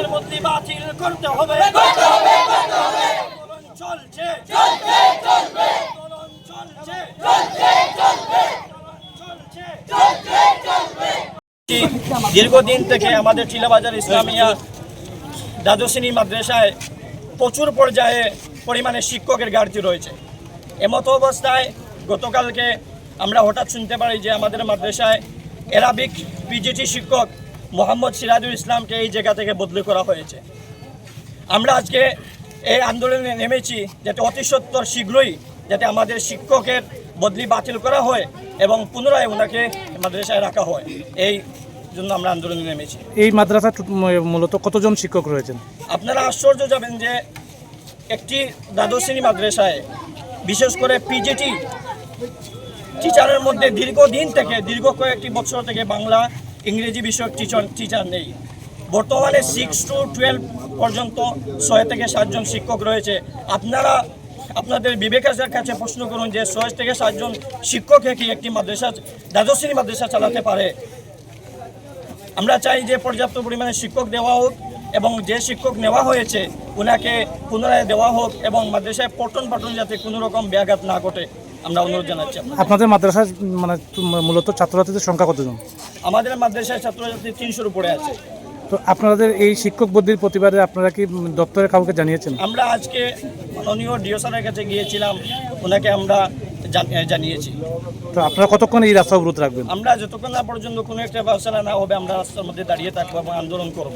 শিক্ষকের বদলি বাতিল করতে হবে। আন্দোলন চলছে, আন্দোলন চলছে। দীর্ঘদিন থেকে আমাদের টিলাবাজার ইসলামিয়া দ্বাদশ শ্রেণী মাদ্রাসায় প্রচুর পরিমাণে শিক্ষকের ঘাটতি রয়েছে। এমতো অবস্থায় গতকালকে আমরা হঠাৎ শুনতে পারি যে আমাদের মাদ্রাসায় অ্যারাবিক পিজিটি শিক্ষক মোহাম্মদ সিরাজুল ইসলামকে এই জায়গা থেকে বদলি করা হয়েছে। আমরা আজকে এই আন্দোলনে নেমেছি যাতে অতি সত্বর শীঘ্রই যাতে আমাদের শিক্ষকের বদলি বাতিল করা হয় এবং পুনরায় ওনাকে মাদ্রাসায় রাখা হয়, এই জন্য আমরা আন্দোলনে নেমেছি। এই মাদ্রাসা মূলত কতজন শিক্ষক রয়েছেন? আপনারা আশ্চর্য যাবেন যে একটি দ্বাদশ শ্রেণী মাদ্রাসায় বিশেষ করে পিজিটি টিচারের মধ্যে দীর্ঘ কয়েকটি বছর থেকে বাংলা ইংরেজি বিষয়ক টিচার নেই। বর্তমানে 6 to 12 পর্যন্ত 6 থেকে 7 জন শিক্ষক রয়েছে। আপনারা আপনাদের বিবেকের কাছে প্রশ্ন করুন যে 6 থেকে 7 জন শিক্ষককে কি একটি মাদ্রাসা দ্বাদশ শ্রেণী মাদ্রাসা চালাতে পারে? আমরা চাই যে পর্যাপ্ত পরিমাণে শিক্ষক দেওয়া হোক এবং যে শিক্ষক নেওয়া হয়েছে ওনাকে পুনরায় দেওয়া হোক এবং মাদ্রাসায় পঠন পাঠন যাতে কোনো রকম ব্যাঘাত না ঘটে আমরা অনুরোধ জানাচ্ছি। আপনাদের মাদ্রাসায় মানে মূলত ছাত্রছাত্রীদের সংখ্যা কতজন? আমাদের মাদ্রাসায় ছাত্রছাত্রী 300-র উপরে আছে। তো আপনাদের এই শিক্ষক বদলির প্রতিবাদে আপনারা কি দপ্তরে কাউকে জানিয়েছেন? আমরা আজকে মাননীয় ডিও স্যারের কাছে গিয়েছিলাম, ওনাকে আমরা জানিয়েছি। তো আপনারা কতক্ষণ এই রাস্তা অবরোধ রাখবেন? আমরা যতক্ষণ না পর্যন্ত কোনো একটা ব্যবস্থা না হবে আমরা রাস্তার মধ্যে দাঁড়িয়ে থাকবো এবং আন্দোলন করব।